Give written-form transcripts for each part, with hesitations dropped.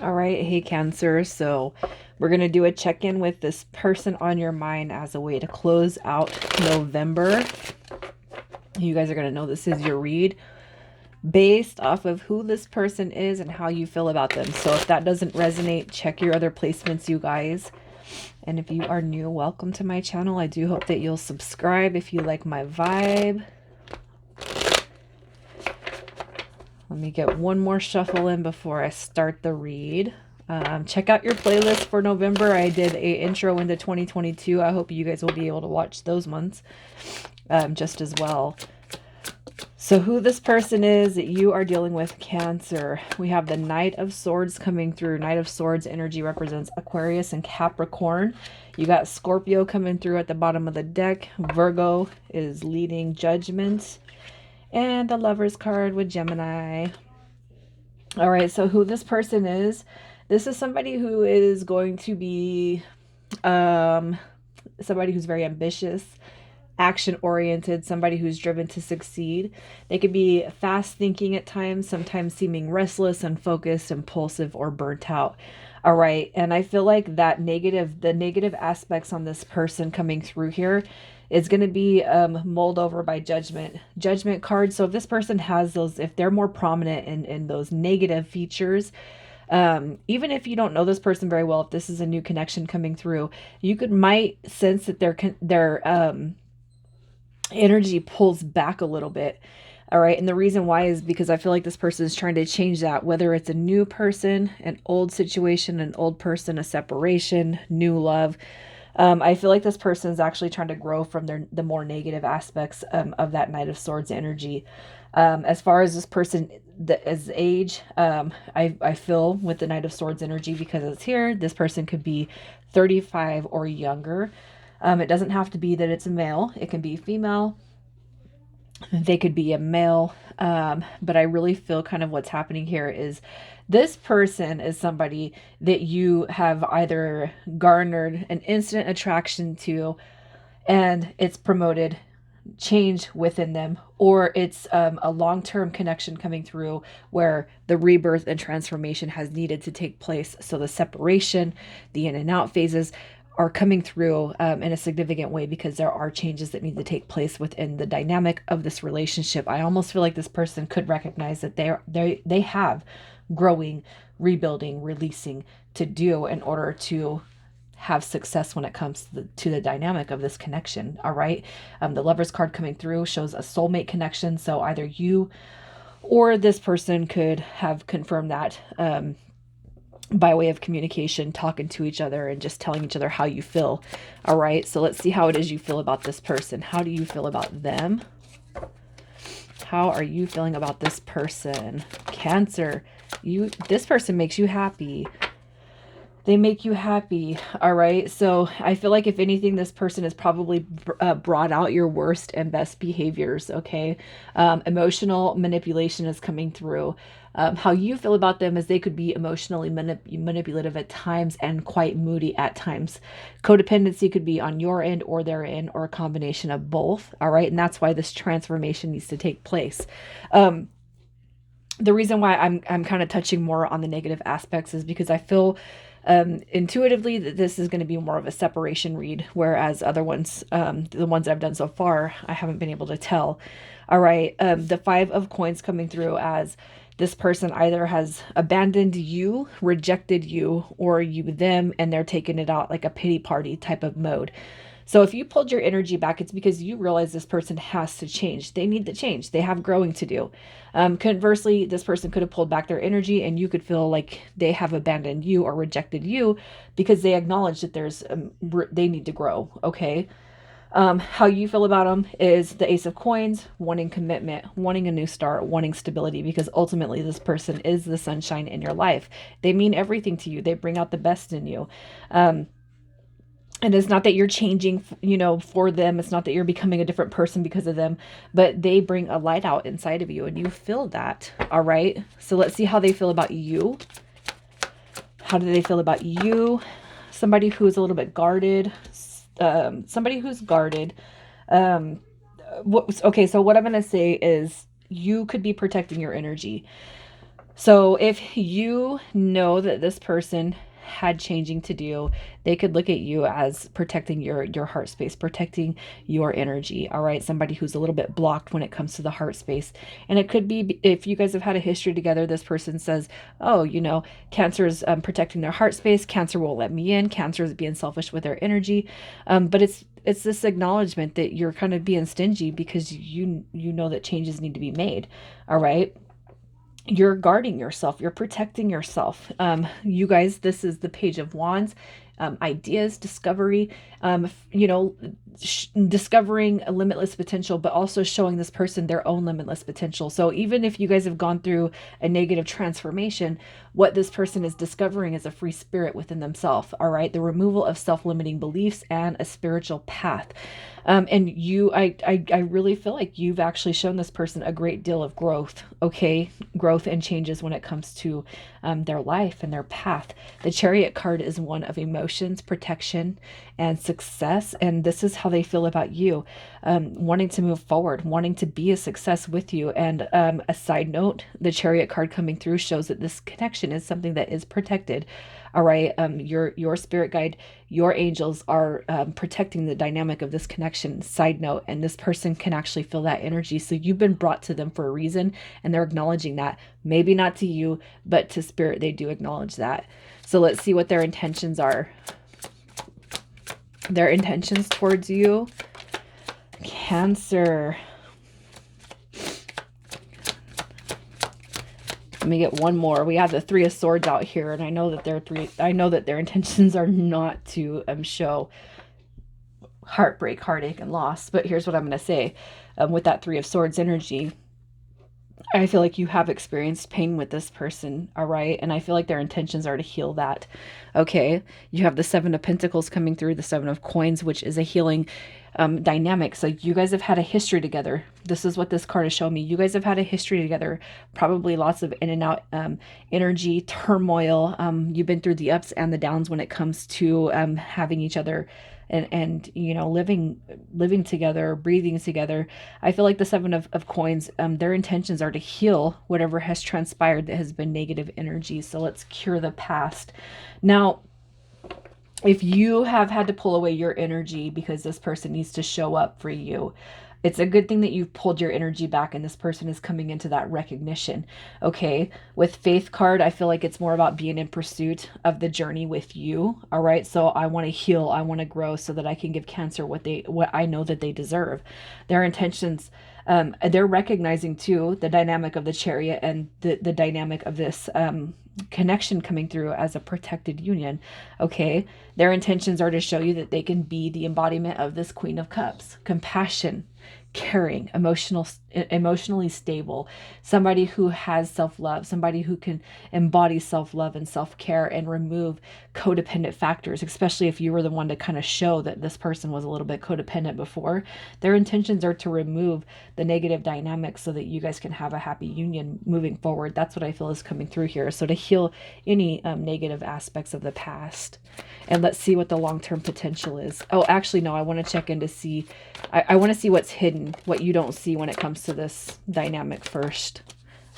All right, hey Cancer. So we're going to do a check-in with this person on your mind as a way to close out November. You guys are going to know this is your read based off of who this person is and how you feel about them. So if that doesn't resonate, check your other placements, you guys. And if you are new, welcome to my channel. I do hope that you'll subscribe if you like my vibe. Let me get one more shuffle in before I start the read. Check out your playlist for November. I did a intro into 2022. I hope you guys will be able to watch those months just as well. So who this person is that you are dealing with, Cancer. We have the Knight of Swords coming through. Knight of Swords energy represents Aquarius and Capricorn. You got Scorpio coming through at the bottom of the deck. Virgo is leading Judgment. And the Lover's card with Gemini. All right, so who this person is, this is somebody who is going to be somebody who's very ambitious, action-oriented, somebody who's driven to succeed. They could be fast thinking at times, sometimes seeming restless, unfocused, impulsive, or burnt out. All right, and I feel like the negative aspects on this person coming through here is going to be mulled over by judgment cards. So if this person has those, if they're more prominent in those negative features, even if you don't know this person very well, if this is a new connection coming through, you might sense that their energy pulls back a little bit. All right. And the reason why is because I feel like this person is trying to change that, whether it's a new person, an old situation, an old person, a separation, new love. I feel like this person is actually trying to grow from the more negative aspects of that Knight of Swords energy. As far as this person, as age, I feel with the Knight of Swords energy, because it's here, this person could be 35 or younger. It doesn't have to be that it's a male. It can be female. They could be a male. But I really feel kind of what's happening here is this person is somebody that you have either garnered an instant attraction to and it's promoted change within them, or it's a long-term connection coming through where the rebirth and transformation has needed to take place. So the separation, the in and out phases are coming through in a significant way because there are changes that need to take place within the dynamic of this relationship. I almost feel like this person could recognize that they have growing, rebuilding, releasing to do in order to have success when it comes to the dynamic of this connection. All right. The Lover's card coming through shows a soulmate connection. So either you or this person could have confirmed that by way of communication, talking to each other and just telling each other how you feel. All right. So let's see how it is you feel about this person. How do you feel about them? How are you feeling about this person? Cancer. This person makes you happy. They make you happy. All right. So I feel like if anything, this person has probably brought out your worst and best behaviors. Okay. Emotional manipulation is coming through. How you feel about them is they could be emotionally manipulative at times and quite moody at times. Codependency could be on your end or their end, or a combination of both. All right. And that's why this transformation needs to take place. The reason why I'm kind of touching more on the negative aspects is because I feel intuitively that this is going to be more of a separation read, whereas other ones, the ones that I've done so far, I haven't been able to tell. All right. The Five of Coins coming through as this person either has abandoned you, rejected you, or you them, and they're taking it out like a pity party type of mode. So if you pulled your energy back, it's because you realize this person has to change. They need to change. They have growing to do. Conversely, this person could have pulled back their energy and you could feel like they have abandoned you or rejected you because they acknowledge that they need to grow. Okay. How you feel about them is the Ace of Coins, wanting commitment, wanting a new start, wanting stability, because ultimately this person is the sunshine in your life. They mean everything to you. They bring out the best in you. And it's not that you're changing, for them. It's not that you're becoming a different person because of them, but they bring a light out inside of you and you feel that. All right. So let's see how they feel about you. How do they feel about you? Somebody who's a little bit guarded, somebody who's guarded. Okay. So what I'm going to say is you could be protecting your energy. So if you know that this person had changing to do, they could look at you as protecting your heart space, protecting your energy. All right, somebody who's a little bit blocked when it comes to the heart space. And it could be, if you guys have had a history together, this person says, oh, Cancer is protecting their heart space, Cancer won't let me in, Cancer is being selfish with their energy. But it's this acknowledgement that you're kind of being stingy because you know that changes need to be made. All right, you're guarding yourself, you're protecting yourself. You guys, this is the Page of Wands. Ideas, discovery, discovering a limitless potential, but also showing this person their own limitless potential. So even if you guys have gone through a negative transformation, what this person is discovering is a free spirit within themselves. All right, the removal of self-limiting beliefs and a spiritual path. And I really feel like you've actually shown this person a great deal of growth. Okay, growth and changes when it comes to their life and their path. The Chariot card is one of emotions, protection, and success. And this is how they feel about you, wanting to move forward, wanting to be a success with you. And a side note, the Chariot card coming through shows that this connection is something that is protected. All right, your spirit guide, your angels are protecting the dynamic of this connection. Side note, and this person can actually feel that energy. So you've been brought to them for a reason, and they're acknowledging that. Maybe not to you, but to spirit, they do acknowledge that. So let's see what their intentions are. Their intentions towards you. Cancer. Let me get one more. We have the Three of Swords out here, and I know that their intentions are not to show heartbreak, heartache, and loss. But here's what I'm going to say. With that Three of Swords energy, I feel like you have experienced pain with this person, all right? And I feel like their intentions are to heal that, okay? You have the Seven of Pentacles coming through, the Seven of Coins, which is a healing dynamic. So you guys have had a history together. This is what this card is showing me. You guys have had a history together, probably lots of in and out energy, turmoil. You've been through the ups and the downs when it comes to having each other and living together, breathing together. I feel like the Seven of Coins, their intentions are to heal whatever has transpired that has been negative energy. So let's cure the past. Now, if you have had to pull away your energy because this person needs to show up for you, it's a good thing that you've pulled your energy back and this person is coming into that recognition. Okay. With Faith card, I feel like it's more about being in pursuit of the journey with you. All right. So I want to heal. I want to grow so that I can give Cancer what I know that they deserve. Their intentions, they're recognizing too the dynamic of the Chariot and the dynamic of this connection coming through as a protected union. Okay, their intentions are to show you that they can be the embodiment of this Queen of Cups: compassion, caring, emotionally stable, somebody who has self-love, somebody who can embody self-love and self-care and remove codependent factors, especially if you were the one to kind of show that this person was a little bit codependent before. Their intentions are to remove the negative dynamics so that you guys can have a happy union moving forward. That's what I feel is coming through here. So to heal any negative aspects of the past. And let's see what the long-term potential is. Oh, actually, no, I want to check in to see. I want to see what's hidden, what you don't see when it comes to this dynamic first.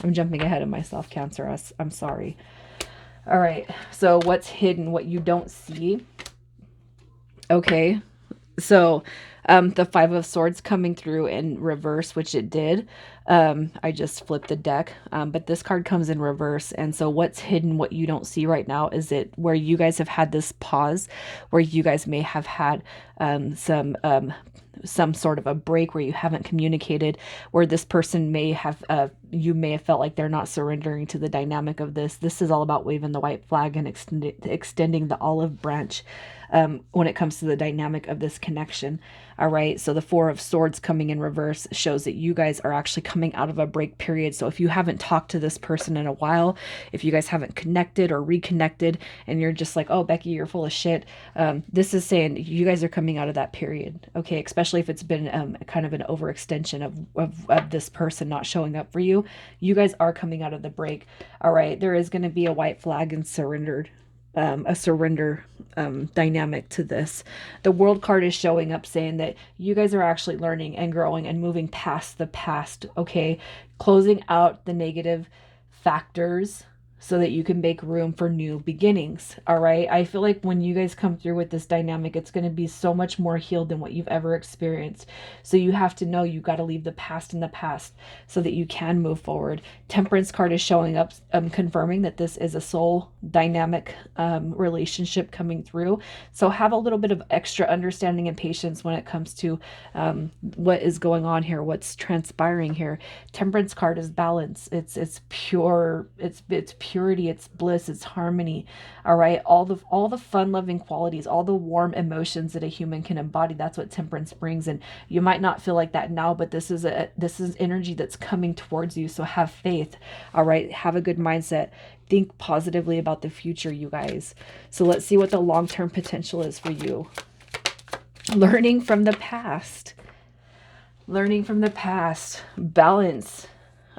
I'm jumping ahead of myself, Cancer. I'm sorry. All right. So what's hidden, what you don't see. Okay. So the Five of Swords coming through in reverse, which it did. I just flipped the deck, but this card comes in reverse. And so what's hidden, what you don't see right now, is it where you guys have had this pause, where you guys may have had some sort of a break where you haven't communicated, where this person may have, you may have felt like they're not surrendering to the dynamic of this. This is all about waving the white flag and extending the olive branch when it comes to the dynamic of this connection. All right. So the Four of Swords coming in reverse shows that you guys are actually coming out of a break period. So if you haven't talked to this person in a while, if you guys haven't connected or reconnected and you're just like, oh, Becki, you're full of shit. This is saying you guys are coming out of that period. Okay. Especially if it's been kind of an overextension of this person not showing up for you. You guys are coming out of the break. All right. There is going to be a white flag and a surrender dynamic to this. The World card is showing up saying that you guys are actually learning and growing and moving past the past. Okay. Closing out the negative factors so that you can make room for new beginnings. All right. I feel like when you guys come through with this dynamic, it's going to be so much more healed than what you've ever experienced. So you have to know you got to leave the past in the past so that you can move forward. Temperance card is showing up, confirming that this is a soul dynamic relationship coming through. So have a little bit of extra understanding and patience when it comes to what is going on here, what's transpiring here. Temperance card is balance. It's pure. It's purity, it's bliss, it's harmony. All right, all the fun loving qualities, all the warm emotions that a human can embody, that's what temperance brings. And you might not feel like that now, but this is energy that's coming towards you. So have faith. All right, have a good mindset, think positively about the future, you guys. So let's see what the long-term potential is for you. Learning from the past. Learning from the past. Balance.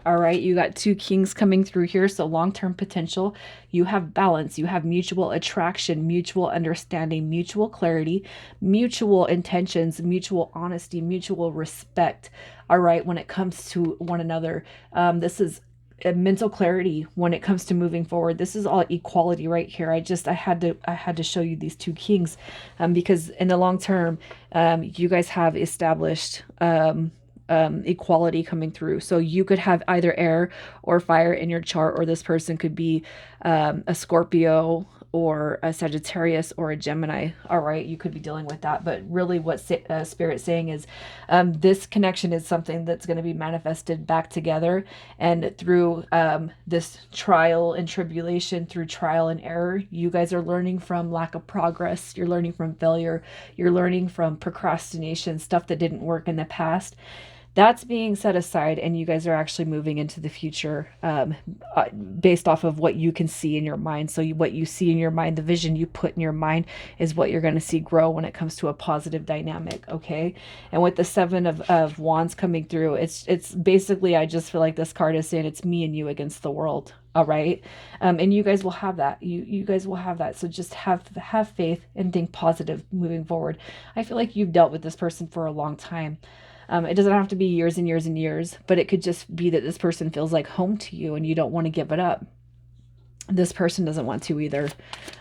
All right, you got 2 kings coming through here. So long-term potential, you have balance, you have mutual attraction, mutual understanding, mutual clarity, mutual intentions, mutual honesty, mutual respect. All right, when it comes to one another, this is a mental clarity when it comes to moving forward. This is all equality right here. I had to show you these 2 kings because in the long term, you guys have established equality coming through. So you could have either air or fire in your chart, or this person could be a Scorpio or a Sagittarius or a Gemini. All right, you could be dealing with that. But really what Spirit's saying is this connection is something that's going to be manifested back together. And through this trial and tribulation, through trial and error, you guys are learning from lack of progress. You're learning from failure. You're learning from procrastination, stuff that didn't work in the past. That's being set aside, and you guys are actually moving into the future based off of what you can see in your mind. So what you see in your mind, the vision you put in your mind, is what you're going to see grow when it comes to a positive dynamic, okay? And with the 7 of Wands coming through, it's basically, I just feel like this card is saying it's me and you against the world, all right? And you guys will have that. You guys will have that. So just have faith and think positive moving forward. I feel like you've dealt with this person for a long time. It doesn't have to be years and years and years, but it could just be that this person feels like home to you and you don't want to give it up. This person doesn't want to either.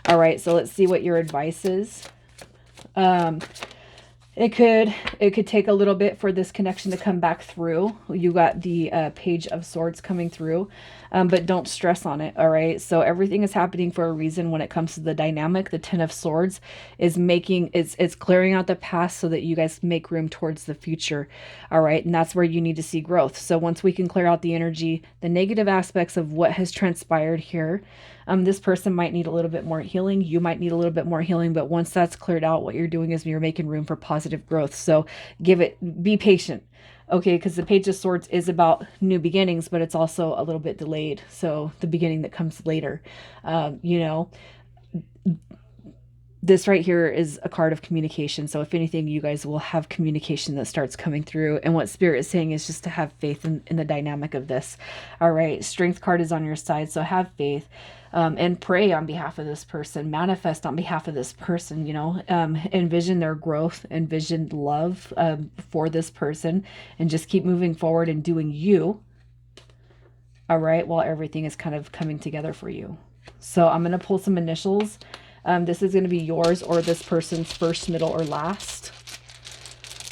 All right, so let's see what your advice is. It could take a little bit for this connection to come back through. You got the Page of Swords coming through, but don't stress on it, all right? So everything is happening for a reason when it comes to the dynamic. The 10 of Swords is it's clearing out the past so that you guys make room towards the future, all right? And that's where you need to see growth. So once we can clear out the energy, the negative aspects of what has transpired here, this person might need a little bit more healing. You might need a little bit more healing, but once that's cleared out, what you're doing is you're making room for positive growth. So be patient, okay? Because the Page of Swords is about new beginnings, but it's also a little bit delayed. So the beginning that comes later, this right here is a card of communication. So if anything, you guys will have communication that starts coming through. And what Spirit is saying is just to have faith in the dynamic of this. All right. Strength card is on your side. So have faith. And pray on behalf of this person, manifest on behalf of this person, envision their growth, envision love for this person, and just keep moving forward and doing you, all right, while everything is kind of coming together for you. So I'm going to pull some initials. This is going to be yours or this person's first, middle, or last.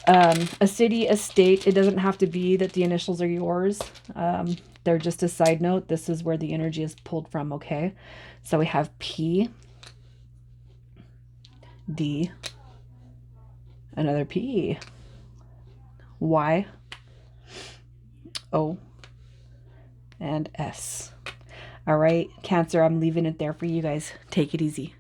A city, a state, it doesn't have to be that the initials are yours. They're just a side note. This is where the energy is pulled from, okay? So we have P, D, another P, Y, O, and S. All right, Cancer, I'm leaving it there for you guys. Take it easy.